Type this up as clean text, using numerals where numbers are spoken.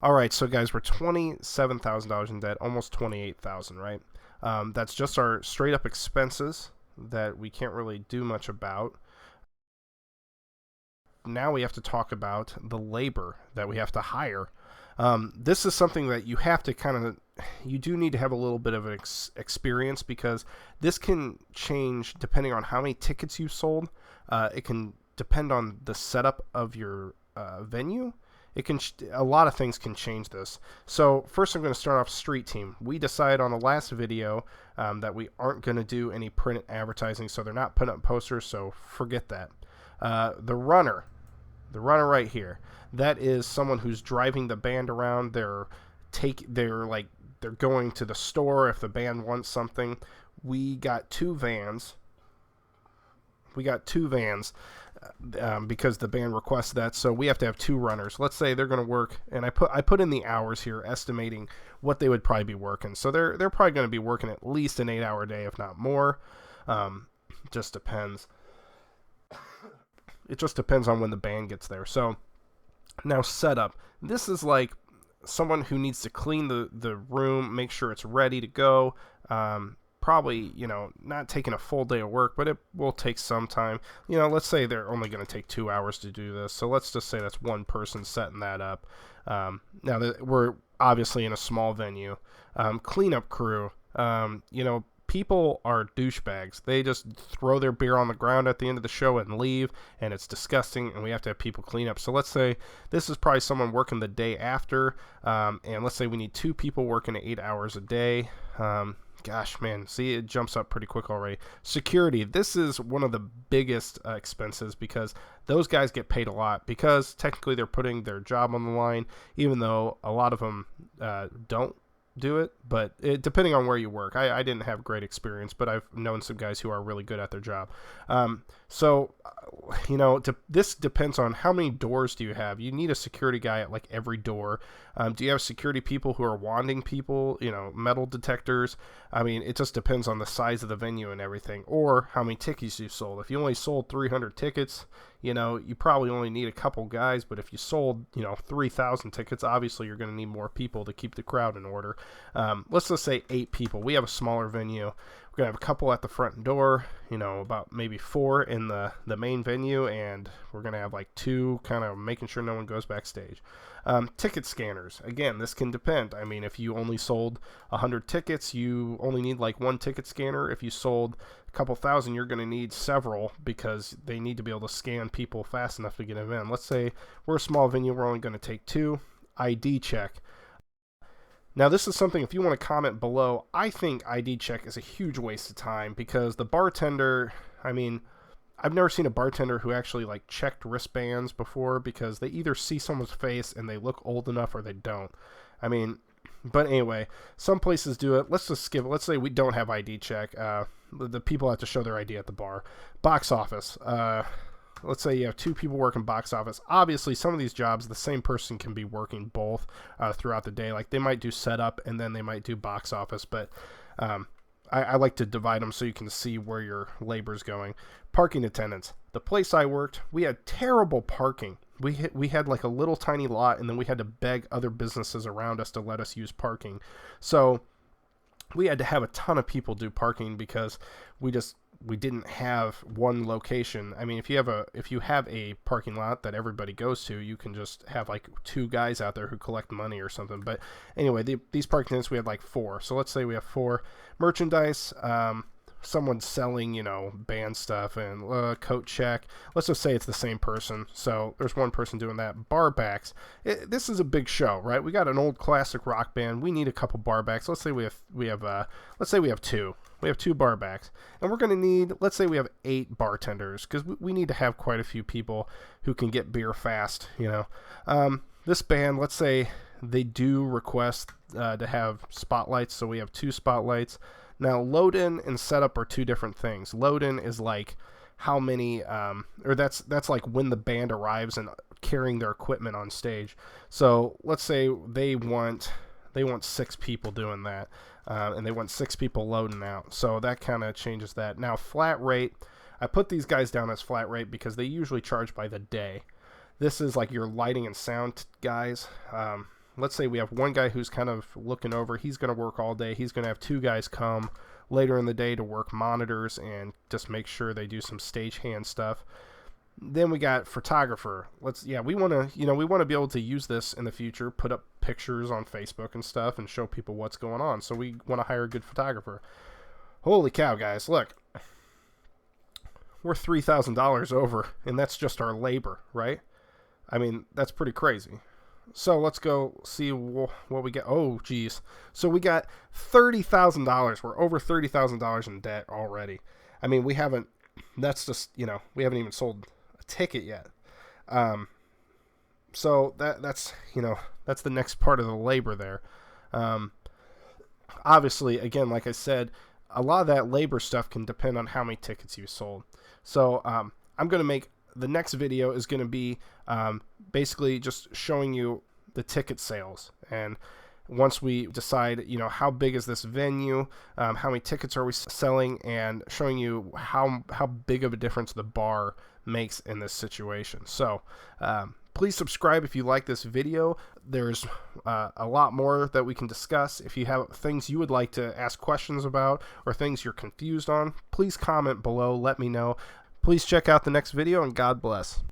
All right, so guys, we're $27,000 in debt, almost 28,000, right? That's just our straight up expenses that we can't really do much about. Now we have to talk about the labor that we have to hire. This is something that you have to you do need to have a little bit of experience, because this can change depending on how many tickets you sold. It can depend on the setup of your venue. It can a lot of things can change this. So first, I'm going to start off street team. We decided on the last video that we aren't going to do any print advertising, so they're not putting up posters. So forget that. The runner right here, that is someone who's driving the band around. They're going to the store if the band wants something. We got two vans. Because the band requested that, so we have to have two runners. Let's say they're going to work, and I put in the hours here, estimating what they would probably be working. So they're probably going to be working at least an 8-hour day, if not more. Just depends. It just depends on when the band gets there. So now setup. This is like someone who needs to clean the room, make sure it's ready to go. Probably, not taking a full day of work, but it will take some time. Let's say they're only going to take 2 hours to do this. So let's just say that's one person setting that up. Now, we're obviously in a small venue. Cleanup crew, people are douchebags. They just throw their beer on the ground at the end of the show and leave, and it's disgusting, and we have to have people clean up. So let's say this is probably someone working the day after, and let's say we need 2 people working 8 hours a day. Gosh, man, see, it jumps up pretty quick already. Security, this is one of the biggest expenses, because those guys get paid a lot, because technically they're putting their job on the line, even though a lot of them don't do it, but depending on where you work. I didn't have great experience, but I've known some guys who are really good at their job. This depends on how many doors do you have. You need a security guy at like every door. Do you have security people who are wanding people, metal detectors? I mean, it just depends on the size of the venue and everything, or how many tickets you sold. If you only sold 300 tickets, you probably only need a couple guys, but if you sold, 3,000 tickets, obviously you're going to need more people to keep the crowd in order. Let's just say 8 people. We have a smaller venue. We're going to have a couple at the front door, about maybe 4 in the main venue, and we're going to have like 2 kind of making sure no one goes backstage. Ticket scanners. Again, this can depend. I mean, if you only sold 100 tickets, you only need like 1 ticket scanner. If you sold a couple thousand, you're going to need several, because they need to be able to scan people fast enough to get them in. Let's say we're a small venue, we're only going to take 2. ID check. Now, this is something, if you want to comment below, I think ID check is a huge waste of time, because the bartender, I mean, I've never seen a bartender who actually like checked wristbands before, because they either see someone's face and they look old enough, or they don't. I mean, but anyway, some places do it. Let's just skip it. Let's say we don't have ID check. The people have to show their ID at the bar. Box office. Let's say you have 2 people working box office. Obviously, some of these jobs, the same person can be working both throughout the day. Like, they might do setup and then they might do box office, but I like to divide them so you can see where your labor's going. Parking attendants. The place I worked, we had terrible parking. We had like a little tiny lot, and then we had to beg other businesses around us to let us use parking. So we had to have a ton of people do parking, because we didn't have one location. I mean, if you have a parking lot that everybody goes to, you can just have like 2 guys out there who collect money or something. But anyway, these parking attendants, we had like 4. So let's say we have 4. Merchandise. Someone's selling, band stuff, and coat check. Let's just say it's the same person. So there's one person doing that. Bar backs. This is a big show, right? We got an old classic rock band. We need a couple bar backs. Let's say we have 2. We have 2 bar backs, and we're going to need, let's say we have 8 bartenders, because we need to have quite a few people who can get beer fast. This band, let's say they do request to have spotlights, so we have 2 spotlights. Now, load-in and setup are 2 different things. Load-in is like how many, or that's like when the band arrives and carrying their equipment on stage. So let's say they want 6 people doing that, and they want 6 people loading out. So that kind of changes that. Now, flat rate, I put these guys down as flat rate because they usually charge by the day. This is like your lighting and sound guys. let's say we have one guy who's kind of looking over. He's going to work all day. He's going to have two guys come later in the day to work monitors and just make sure they do some stagehand stuff. Then we got photographer. We want to be able to use this in the future, put up pictures on Facebook and stuff and show people what's going on. So we want to hire a good photographer. Holy cow, guys, look. We're $3,000 over, and that's just our labor, right? I mean, that's pretty crazy. So let's go see what we get. Oh, geez. So we got $30,000. We're over $30,000 in debt already. I mean, we haven't even sold a ticket yet. So that's the next part of the labor there. Obviously, again, like I said, a lot of that labor stuff can depend on how many tickets you sold. So I'm going to make the next video is going to be basically just showing you the ticket sales. And once we decide, how big is this venue, how many tickets are we selling, and showing you how big of a difference the bar makes in this situation. So please subscribe if you like this video. There's a lot more that we can discuss. If you have things you would like to ask questions about or things you're confused on, please comment below. Let me know. Please check out the next video, and God bless.